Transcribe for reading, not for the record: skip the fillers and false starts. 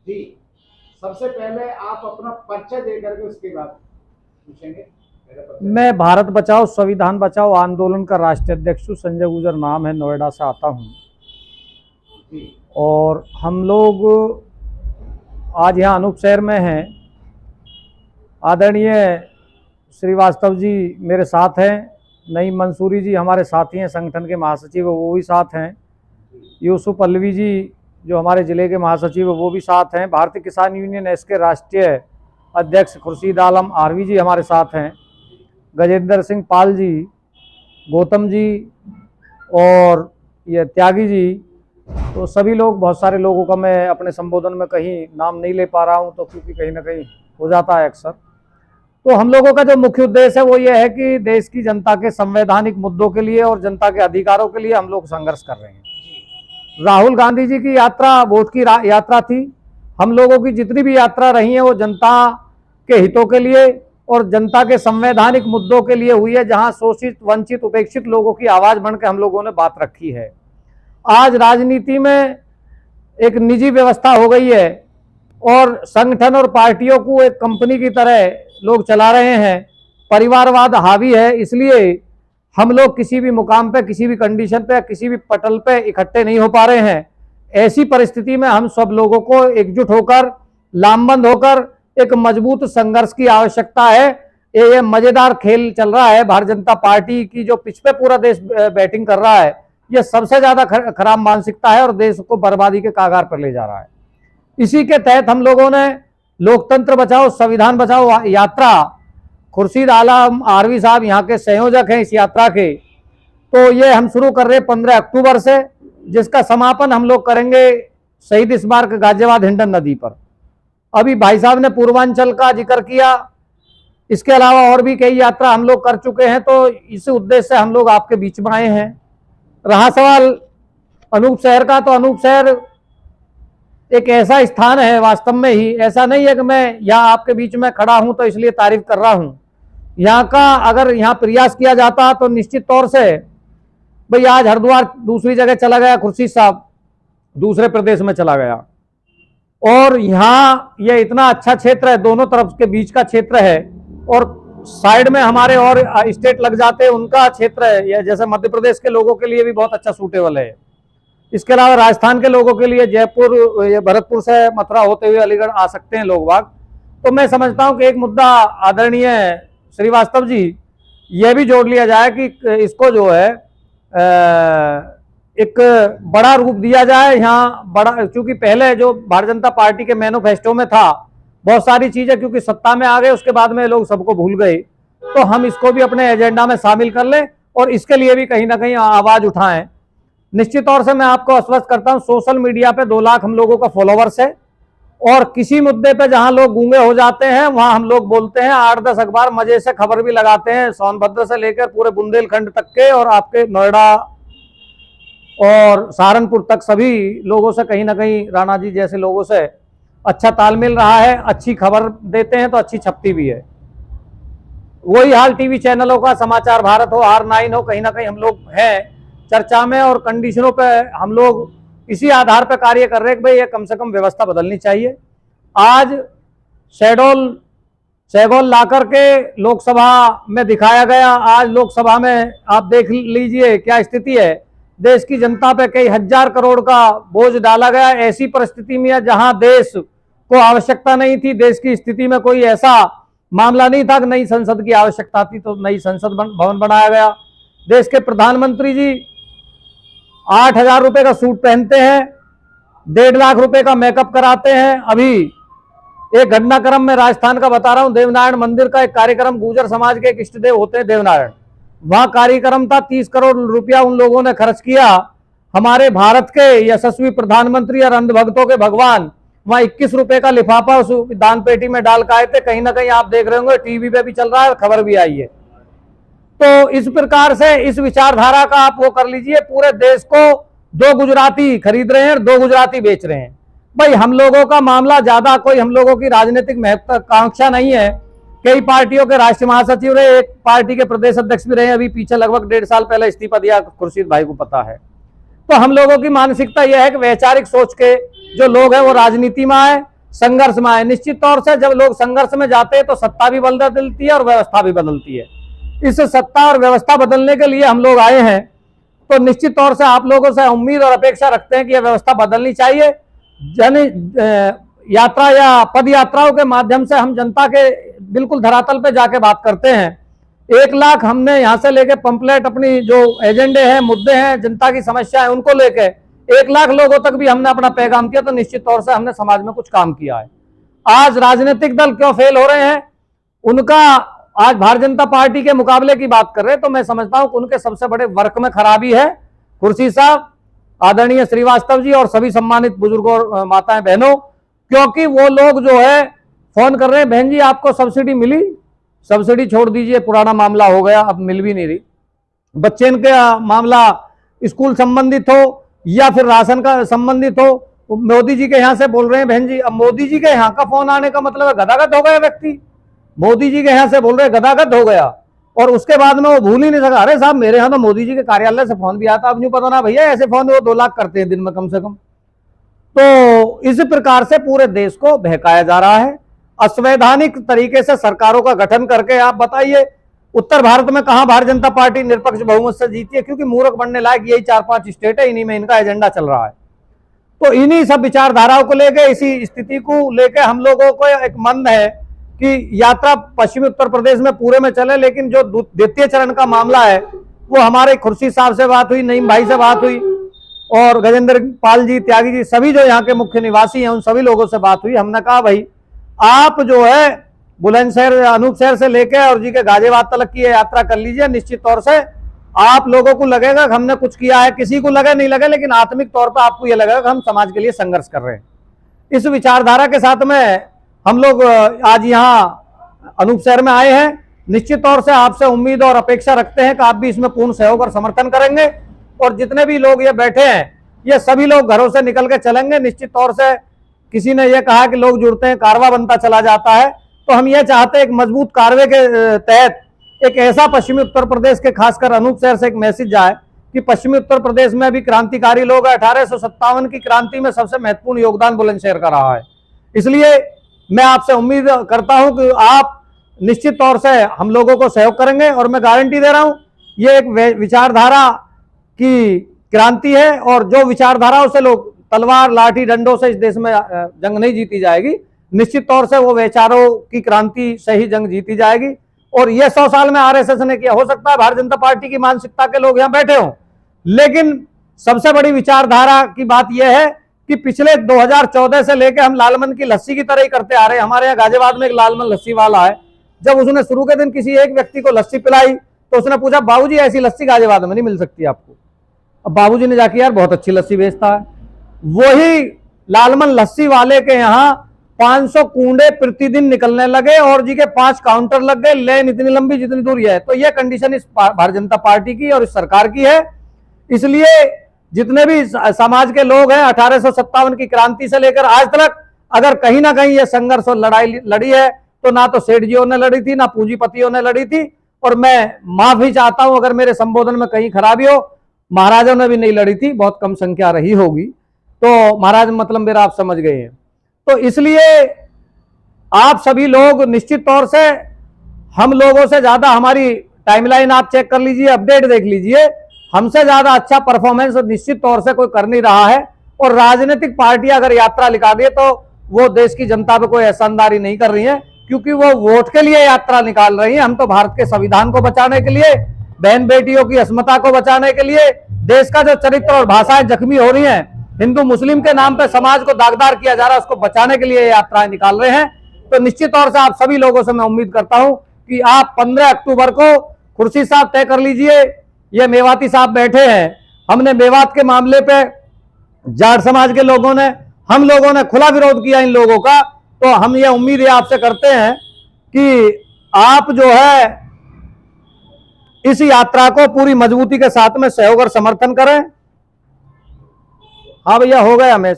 जी, सबसे पहले आप अपना परिचय दे करके उसके बाद पूछेंगे। मेरा परिचय। मैं भारत बचाओ संविधान बचाओ आंदोलन का राष्ट्रीय अध्यक्ष हूँ। संजय गुजर नाम है, नोएडा से आता हूँ। जी। और हम लोग आज यहाँ अनूप शहर में हैं। आदरणीय श्रीवास्तव जी मेरे साथ हैं। नईम मंसूरी जी हमारे साथी हैं, संगठन के महासचिव वो भी साथ हैं। यूसुफ अलवी जी जो हमारे ज़िले के महासचिव वो भी साथ हैं। भारतीय किसान यूनियन एस के राष्ट्रीय अध्यक्ष खुर्शीद आलम आरवी जी हमारे साथ हैं। गजेंद्र सिंह पाल जी, गौतम जी और ये त्यागी जी, तो सभी लोग, बहुत सारे लोगों का मैं अपने संबोधन में कहीं नाम नहीं ले पा रहा हूं, तो क्योंकि कहीं ना कहीं हो जाता है अक्सर। तो हम लोगों का जो मुख्य उद्देश्य है वो ये है कि देश की जनता के संवैधानिक मुद्दों के लिए और जनता के अधिकारों के लिए हम लोग संघर्ष कर रहे हैं। राहुल गांधी जी की यात्रा वोट की यात्रा थी। हम लोगों की जितनी भी यात्रा रही है वो जनता के हितों के लिए और जनता के संवैधानिक मुद्दों के लिए हुई है, जहां शोषित, वंचित, उपेक्षित लोगों की आवाज बनकर हम लोगों ने बात रखी है। आज राजनीति में एक निजी व्यवस्था हो गई है और संगठन और पार्टियों को एक कंपनी की तरह लोग चला रहे हैं। परिवारवाद हावी है, इसलिए हम लोग किसी भी मुकाम पे, किसी भी कंडीशन पे, किसी भी पटल पे इकट्ठे नहीं हो पा रहे हैं। ऐसी परिस्थिति में हम सब लोगों को एकजुट होकर, लामबंद होकर एक मजबूत संघर्ष की आवश्यकता है। ये मजेदार खेल चल रहा है। भारतीय जनता पार्टी की जो पिच पे पूरा देश बैटिंग कर रहा है, ये सबसे ज्यादा खराब मानसिकता है और देश को बर्बादी के कागार पर ले जा रहा है। इसी के तहत हम लोगों ने लोकतंत्र बचाओ संविधान बचाओ यात्रा, खुर्शीद आलम आरवी साहब यहाँ के संयोजक हैं इस यात्रा के, तो ये हम शुरू कर रहे हैं 15 अक्टूबर से, जिसका समापन हम लोग करेंगे शहीद स्मारक गाजियाबाद हिंडन नदी पर। अभी भाई साहब ने पूर्वांचल का जिक्र किया, इसके अलावा और भी कई यात्रा हम लोग कर चुके हैं, तो इस उद्देश्य से हम लोग आपके बीच में आए हैं। रहा सवाल अनूप शहर का, तो अनूप शहर एक ऐसा स्थान है, वास्तव में ही ऐसा नहीं है कि मैं यहाँ आपके बीच में खड़ा हूं तो इसलिए तारीफ कर रहा हूं। यहाँ का अगर यहाँ प्रयास किया जाता तो निश्चित तौर से, भाई आज हरिद्वार दूसरी जगह चला गया, खुर्शीद साहब दूसरे प्रदेश में चला गया, और यहाँ ये इतना अच्छा क्षेत्र है, दोनों तरफ के बीच का क्षेत्र है, और साइड में हमारे और स्टेट लग जाते हैं, उनका क्षेत्र है, ये जैसे मध्य प्रदेश के लोगों के लिए भी बहुत अच्छा सूटेबल है। इसके अलावा राजस्थान के लोगों के लिए जयपुर, ये भरतपुर से मथुरा होते हुए अलीगढ़ आ सकते हैं लोग बाग। तो मैं समझता हूं कि एक मुद्दा आदरणीय श्रीवास्तव जी ये भी जोड़ लिया जाए कि इसको जो है एक बड़ा रूप दिया जाए यहाँ बड़ा, क्योंकि पहले जो भारतीय जनता पार्टी के मैनिफेस्टो में था बहुत सारी चीजें, क्योंकि सत्ता में आ गए उसके बाद में लोग सबको भूल गए, तो हम इसको भी अपने एजेंडा में शामिल कर लें और इसके लिए भी कहीं ना कहीं आवाज उठाएं। निश्चित तौर से मैं आपको आश्वस्त करता हूं, सोशल मीडिया पे 2 लाख हम लोगों का फॉलोवर्स है, और किसी मुद्दे पे जहां लोग गूंगे हो जाते हैं वहां हम लोग बोलते हैं। 8-10 अखबार मजे से खबर भी लगाते हैं, सोनभद्र से लेकर पूरे बुंदेलखंड तक के और आपके नोएडा और सहारनपुर तक सभी लोगों से कहीं ना कहीं, राणा जी जैसे लोगों से अच्छा तालमेल रहा है। अच्छी खबर देते हैं तो अच्छी छपती भी है। वही हाल टीवी चैनलों का, समाचार भारत हो, R9 हो, कहीं ना कहीं हम लोग हैं चर्चा में और कंडीशनों पे हम लोग इसी आधार पर कार्य कर रहे हैं कि भाई ये कम से कम व्यवस्था बदलनी चाहिए। आज शहडोल ला करके लोकसभा में दिखाया गया। आज लोकसभा में आप देख लीजिए क्या स्थिति है। देश की जनता पे कई हजार करोड़ का बोझ डाला गया। ऐसी परिस्थिति में जहां देश को आवश्यकता नहीं थी, देश की स्थिति में कोई ऐसा मामला नहीं था कि नई संसद की आवश्यकता थी, तो नई संसद भवन बनाया गया। देश के प्रधानमंत्री जी 8,000 रुपए का सूट पहनते हैं, 1.5 लाख रुपए का मेकअप कराते हैं। अभी एक घटनाक्रम में राजस्थान का बता रहा हूं, देवनारायण मंदिर का एक कार्यक्रम, गुर्जर समाज के एक इष्ट देव होते हैं देवनारायण, वहां कार्यक्रम था, 30 करोड़ रुपया उन लोगों ने खर्च किया। हमारे भारत के यशस्वी प्रधानमंत्री और अंधभक्तों के भगवान वहां 21 रुपए का लिफाफा उस दान पेटी में डाल के आए थे। कहीं ना कहीं आप देख रहे होंगे, टीवी पे भी चल रहा है, खबर भी आई है। तो इस प्रकार से इस विचारधारा का आप वो कर लीजिए। पूरे देश को 2 गुजराती खरीद रहे हैं और 2 गुजराती बेच रहे हैं। भाई हम लोगों का मामला ज्यादा कोई हम लोगों की राजनीतिक महत्वाकांक्षा नहीं है। कई पार्टियों के राष्ट्रीय महासचिव रहे, एक पार्टी के प्रदेश अध्यक्ष भी रहे, अभी पीछे लगभग 1.5 साल पहले इस्तीफा दिया, खुर्शीद भाई को पता है। तो हम लोगों की मानसिकता यह है कि वैचारिक सोच के जो लोग हैं वो राजनीति में आए संघर्ष में आए। निश्चित तौर से जब लोग संघर्ष में जाते हैं तो सत्ता भी बदलती है और व्यवस्था भी बदलती है। इस सत्ता और व्यवस्था बदलने के लिए हम लोग आए हैं, तो निश्चित तौर से आप लोगों से उम्मीद और अपेक्षा रखते हैं कि यह व्यवस्था बदलनी चाहिए। जन यात्रा या पद यात्राओं के माध्यम से हम जनता के बिल्कुल धरातल पे जाके बात करते हैं। 1 लाख हमने यहाँ से लेके पंपलेट, अपनी जो एजेंडे हैं, मुद्दे हैं, जनता की समस्या है, उनको लेके 1 लाख लोगों तक भी हमने अपना पैगाम किया, तो निश्चित तौर से हमने समाज में कुछ काम किया है। आज राजनीतिक दल क्यों फेल हो रहे हैं, उनका आज भारतीय जनता पार्टी के मुकाबले की बात कर रहे हैं, तो मैं समझता हूं कि उनके सबसे बड़े वर्क में खराबी है। खुर्शी साहब, आदरणीय श्रीवास्तव जी और सभी सम्मानित बुजुर्गों और माताएं बहनों, क्योंकि वो लोग जो है फोन कर रहे हैं, बहन जी आपको सब्सिडी मिली, सब्सिडी छोड़ दीजिए, पुराना मामला हो गया, अब मिल भी नहीं रही। बच्चे का मामला स्कूल संबंधित हो या फिर राशन का संबंधित हो, मोदी जी के यहाँ से बोल रहे हैं बहन जी। अब मोदी जी के यहाँ का फोन आने का मतलब है गदागद हो गया व्यक्ति। मोदी जी के यहाँ से बोल रहे हैं, गदागद हो गया, और उसके बाद में वो भूल ही नहीं सका, अरे साहब मेरे यहाँ तो मोदी जी के कार्यालय से फोन भी आता। अब न्यू पता ना भैया, ऐसे फोन वो 2 लाख करते हैं दिन में कम से कम। तो इस प्रकार से पूरे देश को बहकाया जा रहा है। असंवैधानिक तरीके से सरकारों का गठन करके आप बताइए, उत्तर भारत में कहां भारतीय जनता पार्टी निरपक्ष बहुमत से जीती है? क्योंकि मूर्ख बनने लायक यही 4-5 स्टेट है, इन्हीं में इनका एजेंडा चल रहा है। तो इन्हीं सब विचारधाराओं को लेके, इसी स्थिति को लेके हम लोगों को एक मन है कि यात्रा पश्चिमी उत्तर प्रदेश में पूरे में चले, लेकिन जो द्वितीय चरण का मामला है वो हमारे खुर्शी साहब से बात हुई, नईम भाई से बात हुई, और गजेंद्र पाल जी, त्यागी जी, सभी जो यहाँ के मुख्य निवासी हैं उन सभी लोगों से बात हुई। हमने कहा भाई आप जो है बुलंदशहर, अनूपशहर से लेके और जी के गाजियाबाद तक की यात्रा कर लीजिए। निश्चित तौर से आप लोगों को लगेगा कि हमने कुछ किया है, किसी को लगे नहीं लगे, लेकिन आत्मिक तौर पर आपको यह लगेगा कि हम समाज के लिए संघर्ष कर रहे हैं। इस विचारधारा के साथ में हम लोग आज यहाँ अनूपशहर में आए हैं। निश्चित तौर से आपसे उम्मीद और अपेक्षा रखते हैं कि आप भी इसमें पूर्ण सहयोग और समर्थन करेंगे, और जितने भी लोग ये बैठे हैं ये सभी लोग घरों से निकल के चलेंगे। निश्चित तौर से किसी ने यह कहा कि लोग जुड़ते हैं कारवा बनता चला जाता है, तो हम ये चाहते हैं एक मजबूत कारवे के तहत एक ऐसा पश्चिमी उत्तर प्रदेश के खासकर अनूपशहर से एक मैसेज जाए कि पश्चिमी उत्तर प्रदेश में भी क्रांतिकारी लोग 1857 की क्रांति में सबसे महत्वपूर्ण योगदान बुलंदशहर का रहा है। इसलिए मैं आपसे उम्मीद करता हूं कि आप निश्चित तौर से हम लोगों को सहयोग करेंगे, और मैं गारंटी दे रहा हूं ये एक विचारधारा की क्रांति है, और जो विचारधाराओं से लोग तलवार लाठी डंडों से इस देश में जंग नहीं जीती जाएगी। निश्चित तौर से वो विचारों की क्रांति से ही जंग जीती जाएगी। और ये 100 साल में आरएसएस ने किया, हो सकता है भारतीय जनता पार्टी की मानसिकता के लोग यहाँ बैठे हों, लेकिन सबसे बड़ी विचारधारा की बात यह है कि पिछले 2014 से लेकर हम लालमन की लस्सी की तरह ही करते आ रहे हैं। हमारे यहाँ गाजियाबाद में एक लालमन लस्सी वाला है, जब उसने शुरू के दिन किसी एक व्यक्ति को लस्सी पिलाई तो उसने पूछा बाबूजी ऐसी लस्सी गाजियाबाद में नहीं मिल सकती आपको। अब बाबूजी ने जाके यार बहुत अच्छी लस्सी बेचता है। वही लालमन लस्सी वाले के यहाँ 500 कूंडे प्रतिदिन निकलने लगे और जी के 5 काउंटर लग गए, लेन इतनी लंबी जितनी दूर है। तो यह कंडीशन इस भारतीय जनता पार्टी की और इस सरकार की है। इसलिए जितने भी समाज के लोग हैं 1857 की क्रांति से लेकर आज तक अगर कहीं ना कहीं ये संघर्ष और लड़ाई लड़ी है तो ना तो सेठजियों ने लड़ी थी, ना पूंजीपतियों ने लड़ी थी। और मैं माफी चाहता हूं अगर मेरे संबोधन में कहीं खराबी हो, महाराजों ने भी नहीं लड़ी थी, बहुत कम संख्या रही होगी। तो महाराज मतलब मेरा आप समझ गए हैं। तो इसलिए आप सभी लोग निश्चित तौर से हम लोगों से ज्यादा, हमारी टाइमलाइन आप चेक कर लीजिए, अपडेट देख लीजिए, हमसे ज्यादा अच्छा परफॉर्मेंस निश्चित तौर से कोई कर नहीं रहा है। और राजनीतिक पार्टियां अगर यात्रा निकाल रही है तो वो देश की जनता पे कोई एहसानदारी नहीं कर रही है, क्योंकि वो वोट के लिए यात्रा निकाल रही है। हम तो भारत के संविधान को बचाने के लिए, बहन बेटियों की अस्मिता को बचाने के लिए, देश का जो चरित्र और भाषाएं जख्मी हो रही हैं, हिंदू मुस्लिम के नाम पे समाज को दागदार किया जा रहा है, उसको बचाने के लिए यात्राएं निकाल रहे हैं। तो निश्चित तौर से आप सभी लोगों से मैं उम्मीद करता हूं कि आप 15 अक्टूबर को खुर्शी साहब तय कर लीजिए। ये मेवाती साहब बैठे हैं, हमने मेवात के मामले पे जाट समाज के लोगों ने, हम लोगों ने खुला विरोध किया इन लोगों का। तो हम ये उम्मीद आपसे करते हैं कि आप जो है इस यात्रा को पूरी मजबूती के साथ में सहयोग और समर्थन करें। हाँ भैया, हो गया मैं